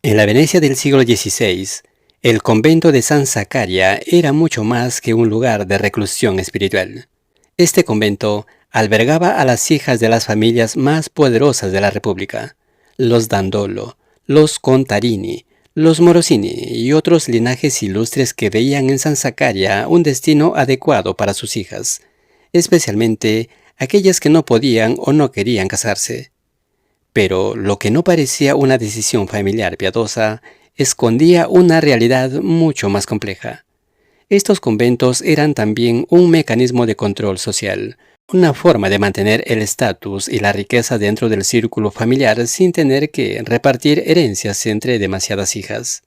En la Venecia del siglo XVI, el convento de San Zaccaria era mucho más que un lugar de reclusión espiritual. Este convento albergaba a las hijas de las familias más poderosas de la República, los Dandolo, los Contarini, los Morosini y otros linajes ilustres que veían en San Zaccaria un destino adecuado para sus hijas, especialmente aquellas que no podían o no querían casarse. Pero lo que no parecía una decisión familiar piadosa escondía una realidad mucho más compleja. Estos conventos eran también un mecanismo de control social, una forma de mantener el estatus y la riqueza dentro del círculo familiar sin tener que repartir herencias entre demasiadas hijas.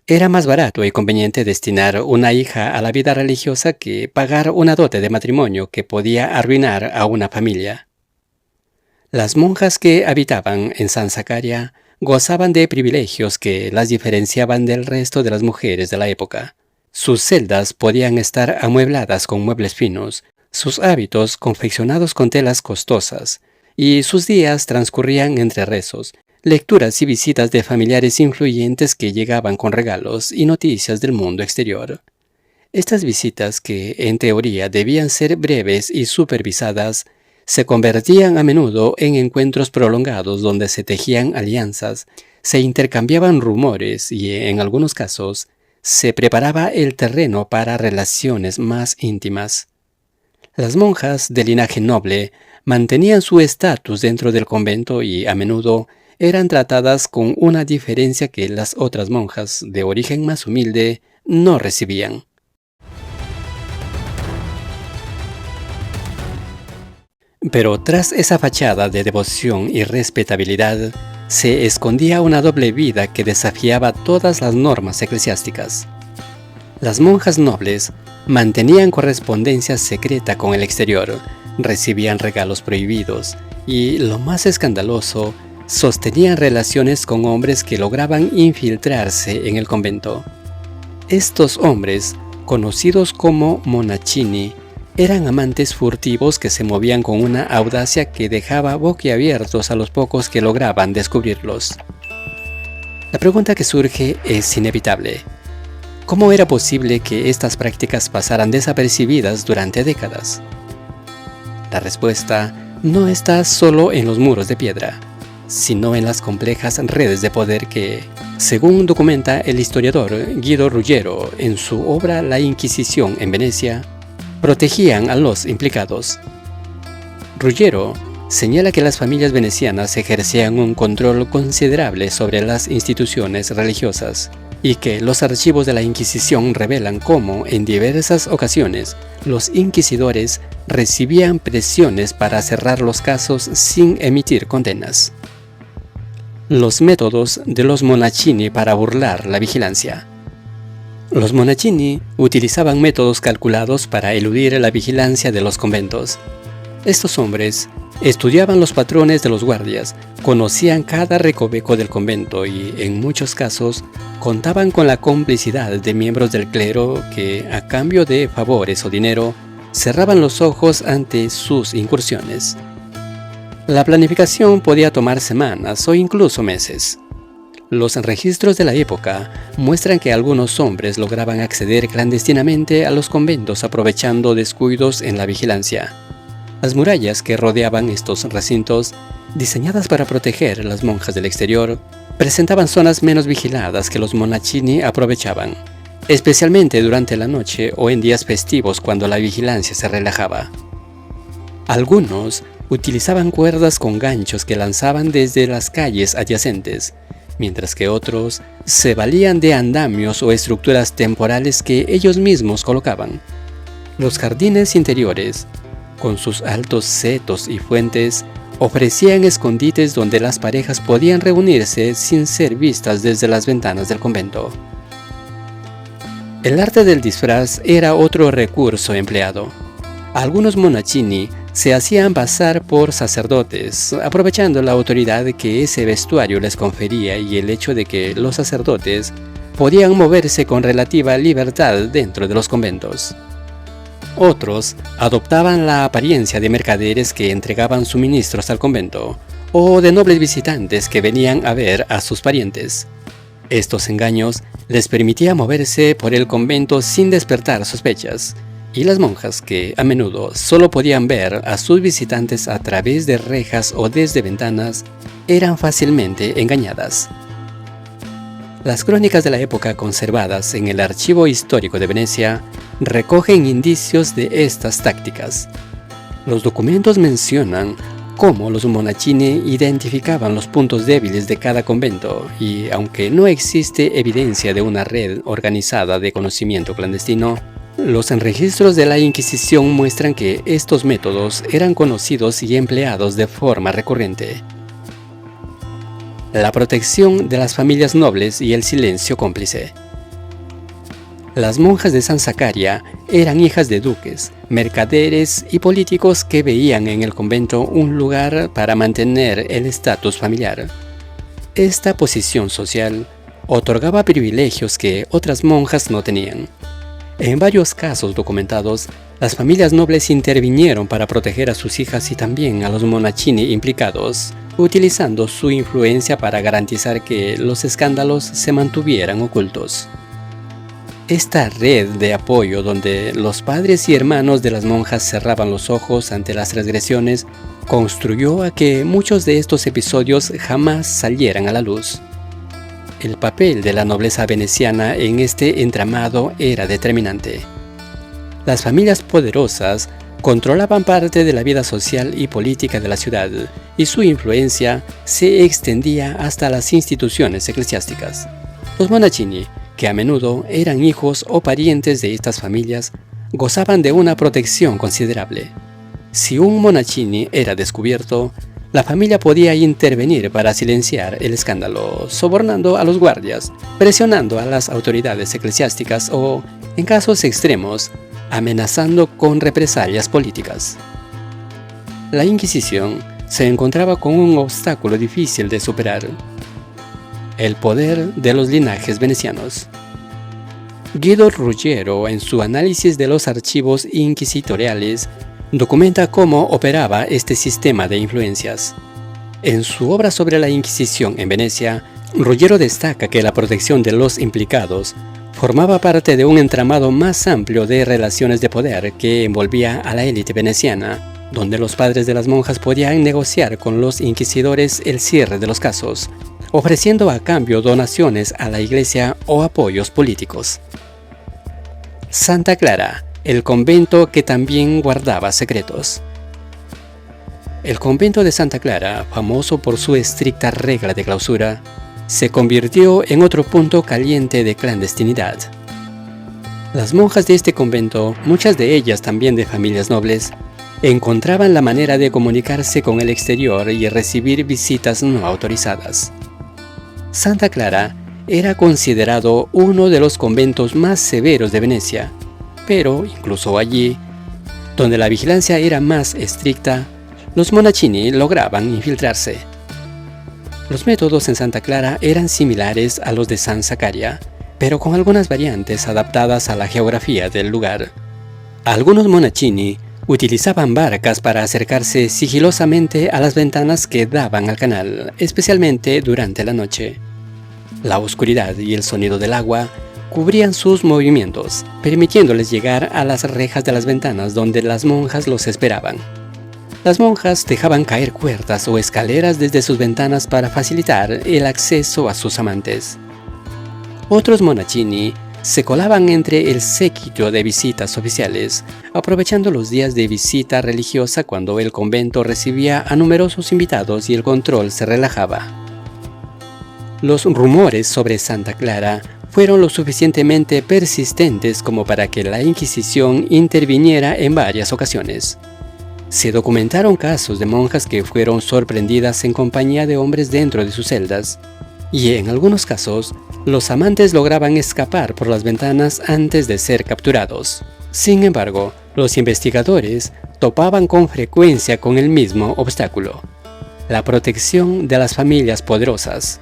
Era más barato y conveniente destinar una hija a la vida religiosa que pagar una dote de matrimonio que podía arruinar a una familia. Las monjas que habitaban en San Zaccaria gozaban de privilegios que las diferenciaban del resto de las mujeres de la época. Sus celdas podían estar amuebladas con muebles finos, sus hábitos confeccionados con telas costosas, y sus días transcurrían entre rezos, lecturas y visitas de familiares influyentes que llegaban con regalos y noticias del mundo exterior. Estas visitas, que en teoría debían ser breves y supervisadas, se convertían a menudo en encuentros prolongados donde se tejían alianzas, se intercambiaban rumores y, en algunos casos, se preparaba el terreno para relaciones más íntimas. Las monjas de linaje noble mantenían su estatus dentro del convento y, a menudo, eran tratadas con una diferencia que las otras monjas de origen más humilde no recibían. Pero tras esa fachada de devoción y respetabilidad, se escondía una doble vida que desafiaba todas las normas eclesiásticas. Las monjas nobles mantenían correspondencia secreta con el exterior, recibían regalos prohibidos y, lo más escandaloso, sostenían relaciones con hombres que lograban infiltrarse en el convento. Estos hombres, conocidos como monachini, eran amantes furtivos que se movían con una audacia que dejaba boquiabiertos a los pocos que lograban descubrirlos. La pregunta que surge es inevitable. ¿Cómo era posible que estas prácticas pasaran desapercibidas durante décadas? La respuesta no está solo en los muros de piedra, sino en las complejas redes de poder que, según documenta el historiador Guido Ruggiero en su obra La Inquisición en Venecia, protegían a los implicados. Ruggiero señala que las familias venecianas ejercían un control considerable sobre las instituciones religiosas y que los archivos de la Inquisición revelan cómo, en diversas ocasiones, los inquisidores recibían presiones para cerrar los casos sin emitir condenas. Los métodos de los monachini para burlar la vigilancia. Los monachini utilizaban métodos calculados para eludir la vigilancia de los conventos. Estos hombres estudiaban los patrones de los guardias, conocían cada recoveco del convento y, en muchos casos, contaban con la complicidad de miembros del clero que, a cambio de favores o dinero, cerraban los ojos ante sus incursiones. La planificación podía tomar semanas o incluso meses. Los registros de la época muestran que algunos hombres lograban acceder clandestinamente a los conventos aprovechando descuidos en la vigilancia. Las murallas que rodeaban estos recintos, diseñadas para proteger a las monjas del exterior, presentaban zonas menos vigiladas que los monachini aprovechaban, especialmente durante la noche o en días festivos cuando la vigilancia se relajaba. Algunos utilizaban cuerdas con ganchos que lanzaban desde las calles adyacentes, mientras que otros se valían de andamios o estructuras temporales que ellos mismos colocaban. Los jardines interiores, con sus altos setos y fuentes, ofrecían escondites donde las parejas podían reunirse sin ser vistas desde las ventanas del convento. El arte del disfraz era otro recurso empleado. Algunos monachini se hacían pasar por sacerdotes, aprovechando la autoridad que ese vestuario les confería y el hecho de que los sacerdotes podían moverse con relativa libertad dentro de los conventos. Otros adoptaban la apariencia de mercaderes que entregaban suministros al convento, o de nobles visitantes que venían a ver a sus parientes. Estos engaños les permitían moverse por el convento sin despertar sospechas, y las monjas, que a menudo solo podían ver a sus visitantes a través de rejas o desde ventanas, eran fácilmente engañadas. Las crónicas de la época conservadas en el Archivo Histórico de Venecia recogen indicios de estas tácticas. Los documentos mencionan cómo los monachini identificaban los puntos débiles de cada convento y, aunque no existe evidencia de una red organizada de conocimiento clandestino, los registros de la Inquisición muestran que estos métodos eran conocidos y empleados de forma recurrente. La protección de las familias nobles y el silencio cómplice. Las monjas de San Zacaria eran hijas de duques, mercaderes y políticos que veían en el convento un lugar para mantener el estatus familiar. Esta posición social otorgaba privilegios que otras monjas no tenían. En varios casos documentados, las familias nobles intervinieron para proteger a sus hijas y también a los monachini implicados, utilizando su influencia para garantizar que los escándalos se mantuvieran ocultos. Esta red de apoyo, donde los padres y hermanos de las monjas cerraban los ojos ante las transgresiones, construyó a que muchos de estos episodios jamás salieran a la luz. El papel de la nobleza veneciana en este entramado era determinante. Las familias poderosas controlaban parte de la vida social y política de la ciudad, y su influencia se extendía hasta las instituciones eclesiásticas. Los monachini, que a menudo eran hijos o parientes de estas familias, gozaban de una protección considerable. Si un monachini era descubierto, la familia podía intervenir para silenciar el escándalo, sobornando a los guardias, presionando a las autoridades eclesiásticas o, en casos extremos, amenazando con represalias políticas. La Inquisición se encontraba con un obstáculo difícil de superar: el poder de los linajes venecianos. Guido Ruggiero, en su análisis de los archivos inquisitoriales, documenta cómo operaba este sistema de influencias. En su obra sobre la Inquisición en Venecia, Ruggiero destaca que la protección de los implicados formaba parte de un entramado más amplio de relaciones de poder que envolvía a la élite veneciana, donde los padres de las monjas podían negociar con los inquisidores el cierre de los casos, ofreciendo a cambio donaciones a la iglesia o apoyos políticos. Santa Clara, el convento que también guardaba secretos. El convento de Santa Clara, famoso por su estricta regla de clausura, se convirtió en otro punto caliente de clandestinidad. Las monjas de este convento, muchas de ellas también de familias nobles, encontraban la manera de comunicarse con el exterior y recibir visitas no autorizadas. Santa Clara era considerado uno de los conventos más severos de Venecia, pero incluso allí, donde la vigilancia era más estricta, los monachini lograban infiltrarse. Los métodos en Santa Clara eran similares a los de San Zacaria, pero con algunas variantes adaptadas a la geografía del lugar. Algunos monachini utilizaban barcas para acercarse sigilosamente a las ventanas que daban al canal, especialmente durante la noche. La oscuridad y el sonido del agua cubrían sus movimientos, permitiéndoles llegar a las rejas de las ventanas donde las monjas los esperaban. Las monjas dejaban caer cuerdas o escaleras desde sus ventanas para facilitar el acceso a sus amantes. Otros monachini se colaban entre el séquito de visitas oficiales, aprovechando los días de visita religiosa cuando el convento recibía a numerosos invitados y el control se relajaba. Los rumores sobre Santa Clara fueron lo suficientemente persistentes como para que la Inquisición interviniera en varias ocasiones. Se documentaron casos de monjas que fueron sorprendidas en compañía de hombres dentro de sus celdas, y en algunos casos, los amantes lograban escapar por las ventanas antes de ser capturados. Sin embargo, los investigadores topaban con frecuencia con el mismo obstáculo: la protección de las familias poderosas.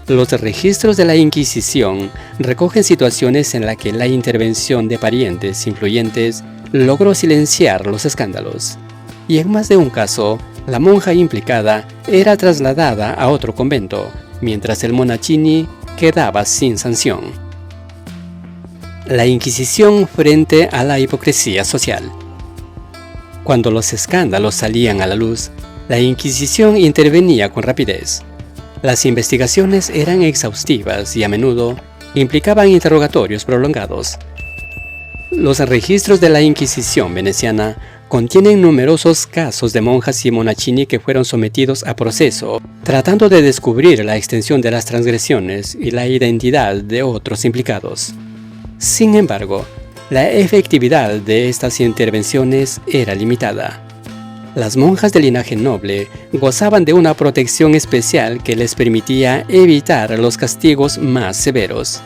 Los registros de la Inquisición recogen situaciones en las que la intervención de parientes influyentes logró silenciar los escándalos, y en más de un caso, la monja implicada era trasladada a otro convento, mientras el monachini quedaba sin sanción. La Inquisición frente a la hipocresía social. Cuando los escándalos salían a la luz, la Inquisición intervenía con rapidez. Las investigaciones eran exhaustivas y a menudo implicaban interrogatorios prolongados. Los registros de la Inquisición veneciana contienen numerosos casos de monjas y monachini que fueron sometidos a proceso, tratando de descubrir la extensión de las transgresiones y la identidad de otros implicados. Sin embargo, la efectividad de estas intervenciones era limitada. Las monjas de linaje noble gozaban de una protección especial que les permitía evitar los castigos más severos.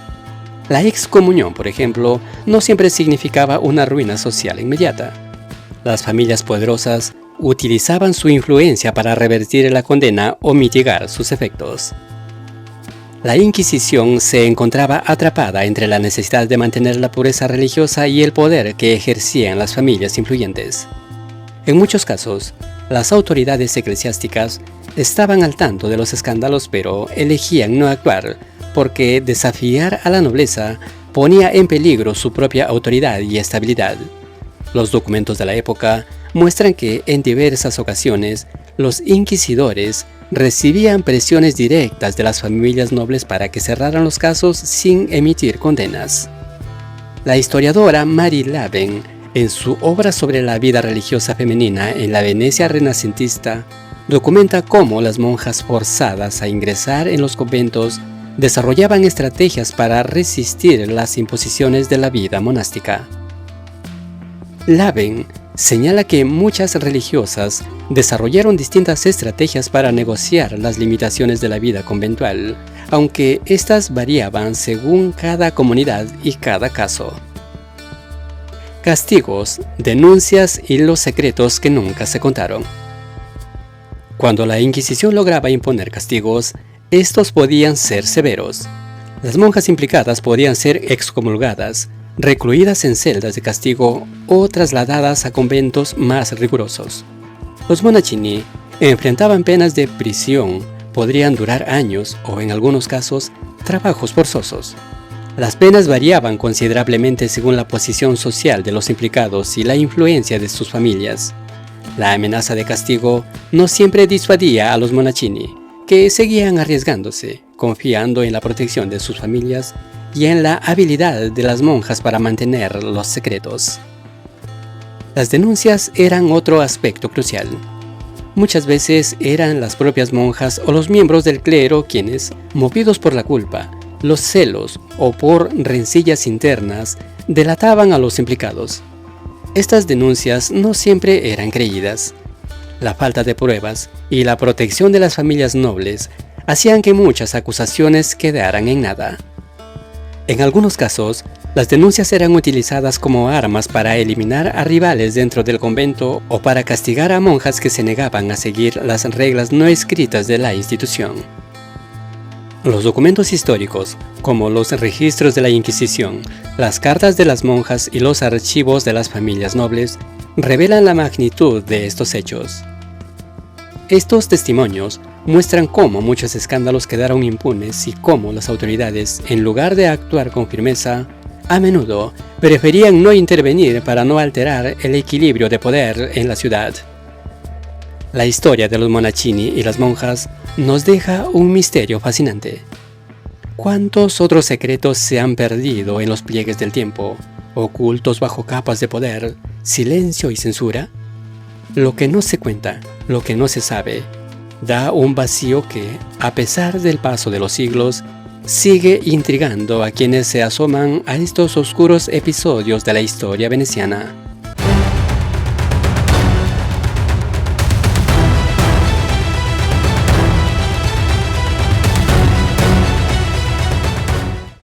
La excomunión, por ejemplo, no siempre significaba una ruina social inmediata. Las familias poderosas utilizaban su influencia para revertir la condena o mitigar sus efectos. La Inquisición se encontraba atrapada entre la necesidad de mantener la pureza religiosa y el poder que ejercían las familias influyentes. En muchos casos, las autoridades eclesiásticas estaban al tanto de los escándalos, pero elegían no actuar porque desafiar a la nobleza ponía en peligro su propia autoridad y estabilidad. Los documentos de la época muestran que en diversas ocasiones los inquisidores recibían presiones directas de las familias nobles para que cerraran los casos sin emitir condenas. La historiadora Mary Laven, en su obra sobre la vida religiosa femenina en la Venecia renacentista, documenta cómo las monjas forzadas a ingresar en los conventos desarrollaban estrategias para resistir las imposiciones de la vida monástica. Laven señala que muchas religiosas desarrollaron distintas estrategias para negociar las limitaciones de la vida conventual, aunque éstas variaban según cada comunidad y cada caso. Castigos, denuncias y los secretos que nunca se contaron. Cuando la Inquisición lograba imponer castigos, estos podían ser severos. Las monjas implicadas podían ser excomulgadas, recluidas en celdas de castigo o trasladadas a conventos más rigurosos. Los monachini enfrentaban penas de prisión, podrían durar años o en algunos casos trabajos forzosos. Las penas variaban considerablemente según la posición social de los implicados y la influencia de sus familias. La amenaza de castigo no siempre disuadía a los monachini, que seguían arriesgándose, confiando en la protección de sus familias y en la habilidad de las monjas para mantener los secretos. Las denuncias eran otro aspecto crucial. Muchas veces eran las propias monjas o los miembros del clero quienes, movidos por la culpa, los celos o por rencillas internas, delataban a los implicados. Estas denuncias no siempre eran creídas. La falta de pruebas y la protección de las familias nobles hacían que muchas acusaciones quedaran en nada. En algunos casos, las denuncias eran utilizadas como armas para eliminar a rivales dentro del convento o para castigar a monjas que se negaban a seguir las reglas no escritas de la institución. Los documentos históricos, como los registros de la Inquisición, las cartas de las monjas y los archivos de las familias nobles, revelan la magnitud de estos hechos. Estos testimonios muestran cómo muchos escándalos quedaron impunes y cómo las autoridades, en lugar de actuar con firmeza, a menudo preferían no intervenir para no alterar el equilibrio de poder en la ciudad. La historia de los monachini y las monjas nos deja un misterio fascinante. ¿Cuántos otros secretos se han perdido en los pliegues del tiempo, ocultos bajo capas de poder, silencio y censura? Lo que no se cuenta, lo que no se sabe, da un vacío que, a pesar del paso de los siglos, sigue intrigando a quienes se asoman a estos oscuros episodios de la historia veneciana.